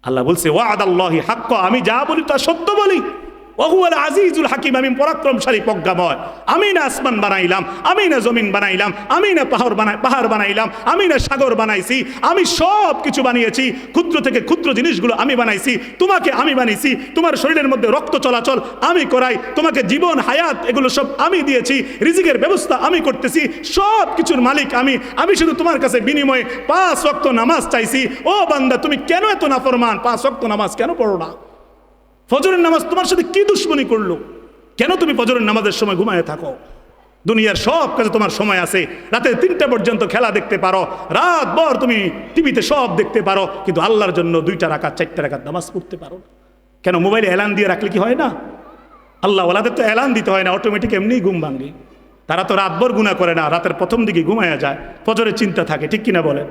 আল্লাহ বলছে ওয়াদাল্লাহি হাক্ক, আমি যা বলি তা সত্য বলি। ওহুয়াল আজিজুল হাকিম, আমি পরাক্রমশালী প্রজ্ঞাময়। আমি না আসমান বানাইলাম, আমি না জমিন বানাইলাম, আমি না পাহাড় বানাইলাম, আমি না সাগর বানাইছি, আমি সব কিছু বানিয়েছি। ক্ষুদ্র থেকে ক্ষুদ্র জিনিসগুলো আমি বানাইছি, তোমাকে আমি বানিয়েছি, তোমার শরীরের মধ্যে রক্ত চলাচল আমি করাই, তোমাকে জীবন হায়াত এগুলো সব আমি দিয়েছি, রিজিকের ব্যবস্থা আমি করতেছি, সব কিছুর মালিক আমি। আমি শুধু তোমার কাছে বিনিময়ে 5 ওয়াক্ত নামাজ চাইছি। ও বান্দা, তুমি কেন এত নাফরমান? 5 ওয়াক্ত নামাজ কেন পড়ো না? ফজরের নামাজ তোমার সাথে কি দুশ্মনী করলো? কেন তুমি ফজরের নামাজের সময় ঘুমায় থাকো? দুনিয়ার সব কাজে তোমার সময় আছে, রাতে 3টা পর্যন্ত খেলা দেখতে পারো, রাত ভর তুমি টিভিতে সব দেখতে পারো, কিন্তু আল্লাহর জন্য 2টা রাকাত 4টা রাকাত নামাজ পড়তে পারো না। কেন? মোবাইলে এলান দিয়ে রাখলে কি হয় না? আল্লাহ ওয়ালাদের তো এলান দিতে হয় না, অটোমেটিক এমনি ঘুম ভাঙে। তারা তো রাতভর গুনাহ করে না, রাতের প্রথম দিকে ঘুমায়া যায়, ফজরের চিন্তা থাকে, ঠিক কিনা বলে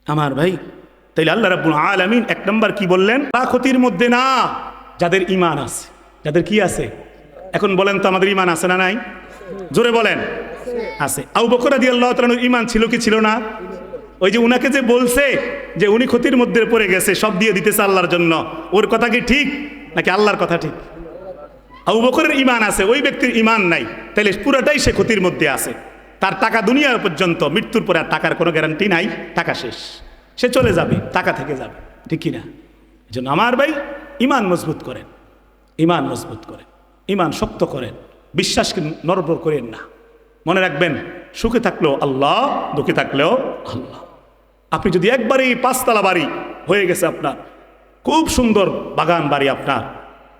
আমার ভাই? তাইলে আল্লাহ রাব্বুল আলামিন 1 নম্বর কি বললেন? তা ক্ষতির মধ্যে না, যাদের ঈমান আছে। যাদের কি আছে? এখন বলেন তো, আমাদের ঈমান আছে না নাই? জোরে বলেন। আছে। আবু বকর রাদিয়াল্লাহু তাআলার ঈমান ছিল কি ছিল না? ওই যে উনাকে যে বলছে যে উনি ক্ষতির মধ্যে পড়ে গেছে, সব দিয়ে দিতেছে আল্লাহর জন্য, ওর কথা কি ঠিক নাকি আল্লাহর কথা ঠিক? আবু বকরের ঈমান আছে, ওই ব্যক্তির ঈমান নাই, তাহলে পুরোটাই সে ক্ষতির মধ্যে আছে। তার টাকা দুনিয়া পর্যন্ত, মৃত্যুর পরে আর টাকার কোনো গ্যারান্টি নাই, টাকা শেষ, সে চলে যাবে, টাকা থেকে যাবে, ঠিক কিনা? এই জন্য আমার ভাই, ঈমান মজবুত করেন, ঈমান মজবুত করেন, ঈমান শক্ত করেন, বিশ্বাসকে নড়বড় করেন না। মনে রাখবেন, সুখে থাকলেও আল্লাহ, দুঃখে থাকলেও আল্লাহ। আপনি যদি একবারই 5 তলা বাড়ি হয়ে গেছে আপনার, খুব সুন্দর বাগান বাড়ি আপনার,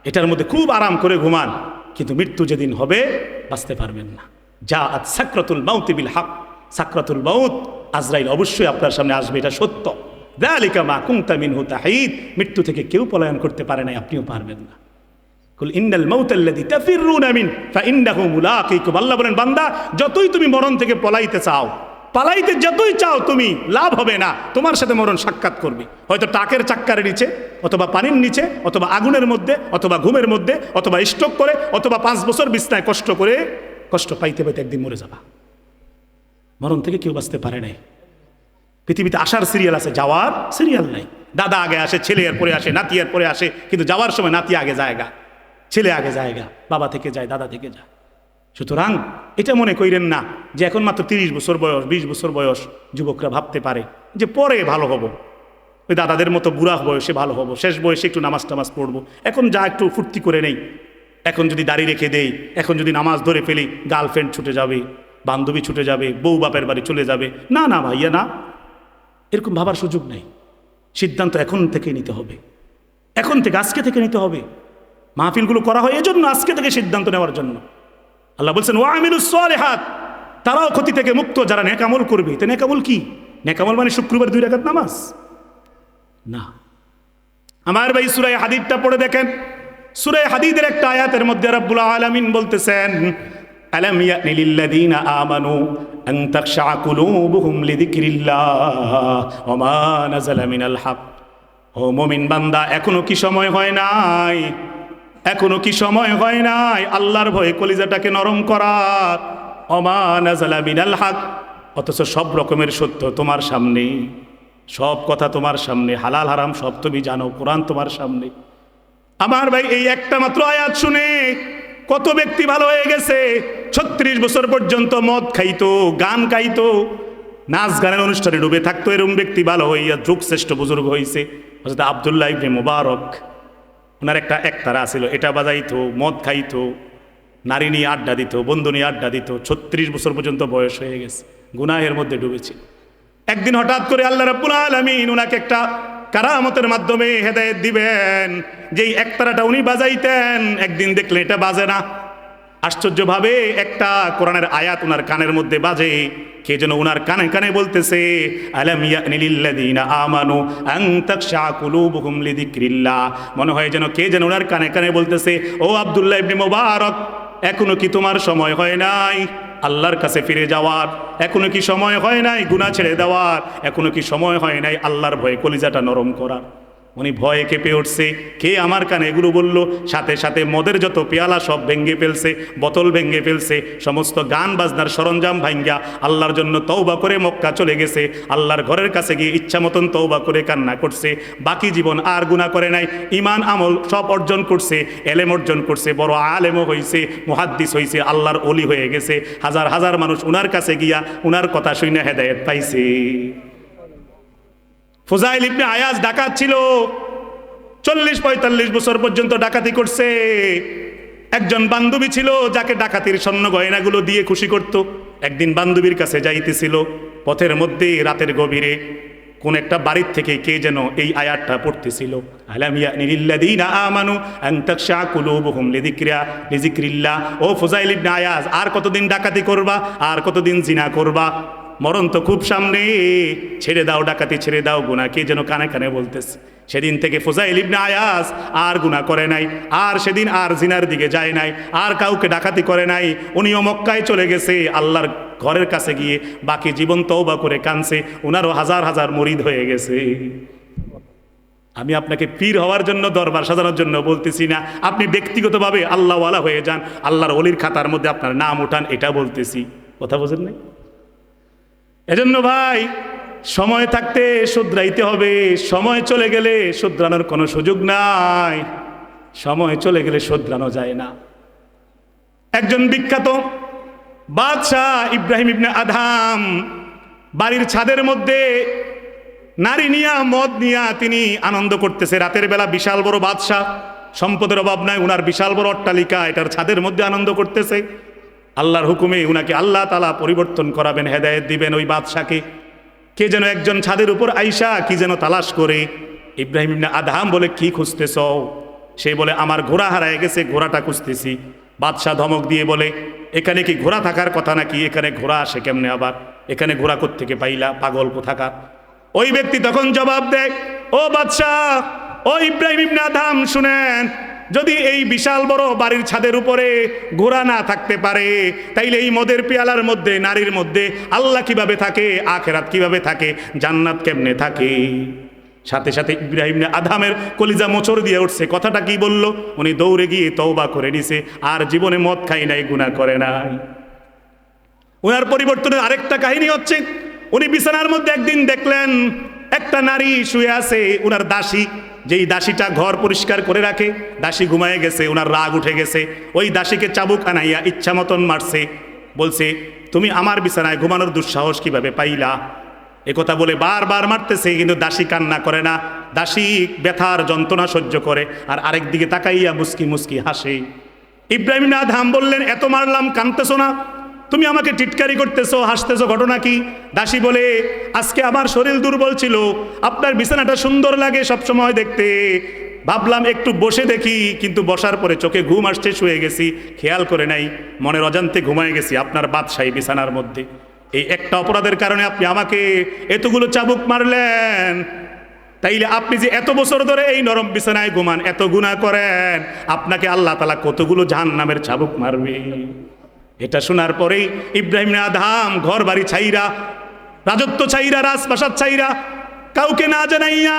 এটার মধ্যে খুব আরাম করে ঘুমান, কিন্তু মৃত্যু যেদিন হবে বাঁচতে পারবেন না। জাআত সাকরাতুল মাউতি বিল হক, সাকরাতুল মাউত, আজরাইল অবশ্যই আপনার সামনে আসবে, এটা সত্য। যালিকা মা কুনতা মিনহু তাহিদ, মৃত্যু থেকে কেউ পলায়ন করতে পারে না, আপনিও পারবেন না। কুল ইন্নাল মাউতাল্লাযী তাফিরুনা মিন ফাইন্নাহু মুলাকীকুম, আল্লাহ বলেন, বান্দা যতই তুমি মরণ থেকে পলাইতে চাও, পালাইতে যতই চাও তুমি, লাভ হবে না, তোমার সাথে মরণ সাক্ষাৎ করবে। হয়তো টাকের চাক্কার নিচে, অথবা পানির নিচে, অথবা আগুনের মধ্যে, অথবা ঘুমের মধ্যে, অথবা স্ট্রোক করে, অথবা 5 বছর বিছনায় কষ্ট করে, কষ্ট পাইতে পাইতে একদিন মরে যাবা। মরণ থেকে কেউ বাঁচতে পারে নাই। পৃথিবীতে আসার সিরিয়াল আছে, যাওয়ার সিরিয়াল নাই। দাদা আগে আসে, ছেলে এর পরে আসে, নাতি এর পরে আসে, কিন্তু যাওয়ার সময় নাতি আগে যায়গা, ছেলে আগে যায়গা, বাবা থেকে যায়, দাদা থেকে যায়। সুতরাং এটা মনে করেন না যে এখন মাত্র 30 বছর বয়স, 20 বছর বয়স যুবকরা ভাবতে পারে যে পরে ভালো হব, ওই দাদাদের মতো বুড়া বয়সে ভালো হব, শেষ বয়সে একটু নামাজ টামাজ পড়বো, এখন যা একটু ফুর্তি করে নেই, এখন যদি দাড়ি রেখে দেই, এখন যদি নামাজ ধরে ফেলি, গার্লফ্রেন্ড ছুটে যাবে, বান্ধবী ছুটে যাবে, বউ বাপের বাড়ি চলে যাবে। না না ভাইয়া, না, এরকম ভাবার সুযোগ নেই। সিদ্ধান্ত এখন থেকে নিতে হবে, এখন থেকে, আজকে থেকে নিতে হবে। মাহফিলগুলো করা হয় এজন্য, আজকে থেকে সিদ্ধান্ত নেওয়ার জন্য। আল্লাহ বলছেন ওয়া আমিলুস সালিহাত, তারাও ক্ষতি থেকে মুক্ত, যারা নেক আমল করবে। তো নেক আমল কি? নেক আমল মানে শুক্রবার 2 রাকাত নামাজ না। আমার ভাই, সূরা হাদীদটা পড়ে দেখেন। সূরা হাদীদের একটা আয়াতের মধ্যে রব্বুল আলামিন বলতেছেন, আলাম ইয়ানি লিল্লাযীনা আমানু আন তাখশা কুলুবুহুম লিযিকরিল্লাহ ওয়া মা নাযালা মিনাল হক। ও মুমিন বান্দা, এখনো কি সময় হয় নাই? এখনো কি সময় হয় নাই আল্লাহর ভয়ে কলিজাটাকে নরম করার? ওয়া মা নাযালা মিনাল হক, অথচ সব রকমের সত্য তোমার সামনে, সব কথা তোমার সামনে, হালাল হারাম সব তুমি জানো, কোরআন তোমার সামনে। আমার ভাই, এই একটা মাত্র আয়াত শুনে কত ব্যক্তি ভালো হয়ে গেছে। 36 বছর পর্যন্ত মদ খাইতো, গান গাইতো, নাচ গানের অনুষ্ঠানে ডুবে থাকতো, এরকম ব্যক্তি ভালো হইয়া যুগ শ্রেষ্ঠ বুজুর্গ হয়েছে। হযরত আব্দুল্লাহ ইবনে মুবারক, ওনার একটা একতারা ছিল, এটা বাজাইতো, মদ খাইতো, নারী নিয়ে আড্ডা দিত, বন্ধু নিয়ে আড্ডা দিত, 36 বছর পর্যন্ত বয়স হয়ে গেছে, গুনাহের মধ্যে ডুবেছে। একদিন হঠাৎ করে আল্লাহ রাব্বুল আলামিন ওনাকে একটা কারামতের মাধ্যমে হেদায়েত দিবেন। যেই একতারাটা উনি বাজাইতেন, একদিন দেখলে এটা বাজে না। আশ্চর্যভাবে একটা কোরআনের আয়াত ওনার কানের মধ্যে বাজে। কে যেন ওনার কানে কানে বলতেছে, আলাম ইয়ানি লিল্লাযীনা আমানু আন তাখশা কুলুবুহুম লিযিকরিল্লাহ। মনে হয় যেন কে যেন ওনার কানে কানে বলতেছে, ও আব্দুল্লাহ ইবনে মুবারক, এখনো কি তোমার সময় হয় নাই আল্লাহর কাছে ফিরে যাওয়ার? এখনো কি সময় হয় নাই গুনাহ ছেড়ে দেওয়ার? এখনো কি সময় হয় নাই আল্লাহর ভয়ে কলিজাটা নরম করার? উনি ভয়ে কেঁপে উঠছে, কে আমার কানে এগুলো বলল। সাথে সাথে মদের যত পেয়ালা সব ভেঙে ফেলছে, বোতল ভেঙে ফেলছে, সমস্ত গান বাজনার সরঞ্জাম ভাঙ্গা আল্লাহর জন্য তওবা করে মক্কা চলে গেছে। আল্লাহর ঘরের কাছে গিয়ে ইচ্ছা মতন তওবা করে কান্না করছে। বাকি জীবন আর গুনাহ করে নাই, ইমান আমল সব অর্জন করছে, এলেম অর্জন করছে, বড় আলেমও হয়েছে, মুহাদ্দিস হয়েছে, আল্লাহর ওলি হয়ে গেছে। হাজার হাজার মানুষ উনার কাছে গিয়া উনার কথা শুনে হেদায়েত পাইছে। ফুজাইল ইবনে আয়াজ ডাকাত ছিল, 40-45 বছর পর্যন্ত ডাকাতি করছে। একজন বান্ধবী ছিল যাকে ডাকাতির স্বর্ণ গয়নাগুলো দিয়ে খুশি করত। একদিন বান্ধবীর কাছে যাইতেছিল, পথের মধ্যে রাতের গভীরে কোন একটা বাড়ির থেকে কে যেন এই আয়াতটা পড়তেছিল, আলাম ইয়ানি লিল্লাযীনা আমানু আন তাখশা কুলুবুহুম লিযিকরিল্লাহ। ও ফুজাইল ইবনে আয়াজ, আর কতদিন ডাকাতি করবা, আর কতদিন জিনা করবা? মরণ তো খুব সামনে, ছেড়ে দাও ডাকাতি, ছেড়ে দাও গুনাহ, কে যেন কানে কানে বলতেছে। সেদিন থেকে ফুজাইল ইবনে আয়াজ আর গুনাহ করে নাই, আর সেদিন আর জিনার দিকে যায় নাই, আর কাউকে ডাকাতি করে নাই। উনিও মক্কায় চলে গেছে, আল্লাহর ঘরের কাছে গিয়ে বাকি জীবন তওবা করে কানছে। উনারও হাজার হাজার মুরিদ হয়ে গেছে। আমি আপনাকে পীর হওয়ার জন্য, দরবার সাজানোর জন্য বলতেছি না, আপনি ব্যক্তিগতভাবে আল্লাহওয়ালা হয়ে যান, আল্লাহর ওলির খাতার মধ্যে আপনার নাম উঠান, এটা বলতেছি। কথা বোঝেন নাই? এজন্য ভাই, সময় থাকতে শুধরাইতে হবে, সময় চলে গেলে শুধরানোর কোনো সুযোগ নাই, সময় চলে গেলে শুধরানো যায় না। একজন বিখ্যাত বাদশাহ ইব্রাহিম ইবনে আদহাম বাড়ির ছাদের মধ্যে নারী নিয়া, মদ নিয়া তিনি আনন্দ করতেছে। রাতের বেলা বিশাল বড় বাদশাহ, সম্পদের অভাব নাই, উনার বিশাল বড় অট্টালিকা, এটার ছাদের মধ্যে আনন্দ করতেছে। আল্লাহর হুকুমে উনাকে আল্লাহ তাআলা পরিবর্তন করাবেন, হেদায়েত দিবেন ওই বাদশাকে। কে যেন একজন ছাদের উপর আইসা কি যেন তালাশ করে। ইব্রাহিম ইবনে আদহাম বলে, কি খুঁজতেছ? সে বলে, আমার ঘোড়া হারায় গেছে, ঘোড়াটা খুঁজতেছি। বাদশাহ ধমক দিয়ে বলে, এখানে কি ঘোড়া থাকার কথা নাকি? এখানে ঘোড়া আসে কেমনে আবার? এখানে ঘোড়া কোত্থেকে পাইলা, পাগল কোথাকার? ওই ব্যক্তি তখন জবাব দেয়, ও বাদশাহ, ও ইব্রাহিম ইবনে আদহাম, শুনেন, যদি এই বিশাল বড় বাড়ির ছাদের উপরে ঘোড়া না থাকতে পারে, তাইলে এই মদের পেয়ালার মধ্যে, নারীর মধ্যে আল্লাহ কিভাবে থাকে, আখিরাত কিভাবে থাকে, জান্নাত কেমনে থাকে? সাথে সাথে ইব্রাহিম ইবনে আদহামের কলিজা মোচড় দিয়ে উঠছে। কথাটা কি বলল? উনি দৌড়ে গিয়ে তওবা করে নিছে, আর জীবনে মদ খাই নাই, গুনাহ করে নাই। ওনার পরিবর্তনের আরেকটা কাহিনী হচ্ছে, উনি বিছানার মধ্যে একদিন দেখলেন একটা নারী শুয়ে আছে, উনার দাসী, যেই দাসীটা ঘর পরিষ্কার করে রাখে, দাসী ঘুমায় গেছে। উনার রাগ উঠে গেছে, ওই দাসীকে চাবুক আনাইয়া ইচ্ছা মতন মারছে। বলছে, তুমি আমার বিছানায় ঘুমানোর দুঃসাহস কিভাবে পাইলা? একথা বলে বারবার মারতেছে, কিন্তু দাসী কান্না করে না। দাসী ব্যথার যন্ত্রণা সহ্য করে, আর আরেক দিকে তাকাইয়া মুস্কি মুস্কি হাসে। ইব্রাহিম ইবনে আদহাম বললেন, এত মারলাম, কাঁদতেছো না? তুমি আমাকে টিটকারি করতেছো, হাসতেছো, ঘটনা কি? দাসী বলে, আজকে আমার শরীর দুর্বল ছিল, আপনার বিছানাটা সুন্দর লাগে সব সময় দেখতে, ভাবলাম একটু বসে দেখি, কিন্তু বসার পরে চোখে ঘুম আসছে, শুয়ে গেছি, খেয়াল করে নাই, মনের অজান্তে ঘুমায় গেছি আপনার বাদশাহী বিছানার মধ্যে। এই একটা অপরাধের কারণে আপনি আমাকে এতগুলো চাবুক মারলেন। তাইলে আপনি যে এত বছর ধরে এই নরম বিছানায় ঘুমান, এত গুনাহ করেন, আপনাকে আল্লাহ তাআলা কতগুলো জাহান্নামের চাবুক মারবে। এটা শোনার পরেই ইব্রাহিম ইবনে আদহাম ঘর বাড়ি ছাইরা, রাজত্ব ছাইরা, রাজপ্রাসাদ ছাইরা, কাউকে না জানাইয়া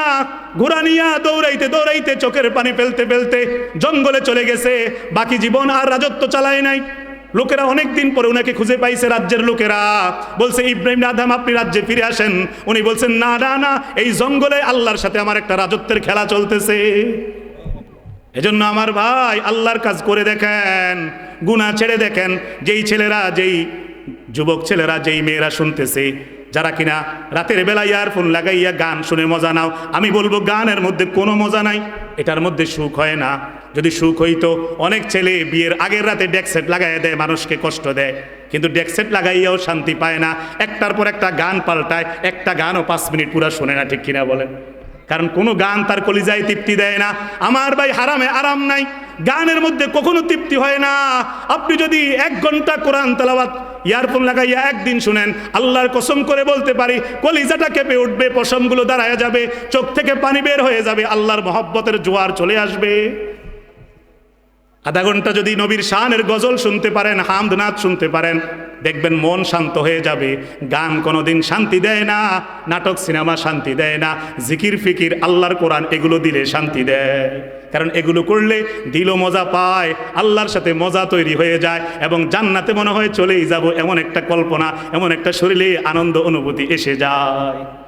ঘোড়া নিয়া দৌড়াইতে দৌড়াইতে, চোখের পানি ফেলতে ফেলতে জঙ্গলে চলে গেছে। বাকি জীবন আর রাজত্ব চালায় নাই। লোকেরা অনেক দিন পরে উনাকে খুঁজে পাইছে, রাজ্যের লোকেরা বলছে, ইব্রাহিম ইবনে আদহাম, আপনি রাজ্যে ফিরে আসেন। উনি বলছেন, না না না, এই জঙ্গলে আল্লাহর সাথে আমার একটা রাজত্বের খেলা চলতেছে। এজন্য আমার ভাই, আল্লাহর কাজ করে দেখেন, গুনাহ ছেড়ে দেখেন। যেই ছেলেরা, যেই যুবক ছেলেরা, যেই মেয়েরা শুনতেছে, যারা কিনা রাতের বেলা ইয়ারফোন লাগাইয়া গান শুনে মজা নাও, আমি বলবো গানের মধ্যে কোনো মজা নাই, এটার মধ্যে সুখ হয় না। যদি সুখ হইতো, অনেক ছেলে বিয়ের আগের রাতে ডেকসেট লাগাইয়া দেয়, মানুষকে কষ্ট দেয়, কিন্তু ডেকসেট লাগাইয়াও শান্তি পায় না। একটার পর একটা গান পাল্টায়, একটা গানও 5 মিনিট পুরা শোনে না, ঠিক কিনা বলেন? কারণ কোনো গান তার কলিজায় তৃপ্তি দেয় না। আমার ভাই, হারামে আরাম নাই, গানের মধ্যে কখনো তৃপ্তি হয় না। আপনি যদি 1 ঘন্টা কোরআন তেলাওয়াত ইয়ারফোন লাগাইয়া একদিন শুনেন, আল্লাহর কসম করে বলতে পারি, কলিজাটা কেঁপে উঠবে, পশমগুলো দাঁড়ায় যাবে, চোখ থেকে পানি বের হয়ে যাবে, আল্লাহর মহব্বতের জোয়ার চলে আসবে। আধা ঘন্টা যদি নবীর শানের গজল শুনতে পারেন, হামদ নাত শুনতে পারেন, দেখবেন মন শান্ত হয়ে যাবে। গান কোনোদিন শান্তি দেয় না, নাটক সিনেমা শান্তি দেয় না, জিকির ফিকির আল্লাহর কোরআন এগুলো দিলে শান্তি দেয়। কারণ এগুলো করলে দিলও মজা পায়, আল্লাহর সাথে মজা তৈরি হয়ে যায় এবং জান্নাতে মনে হয় চলেই যাব, এমন একটা কল্পনা, এমন একটা শরীরে আনন্দ অনুভূতি এসে যায়।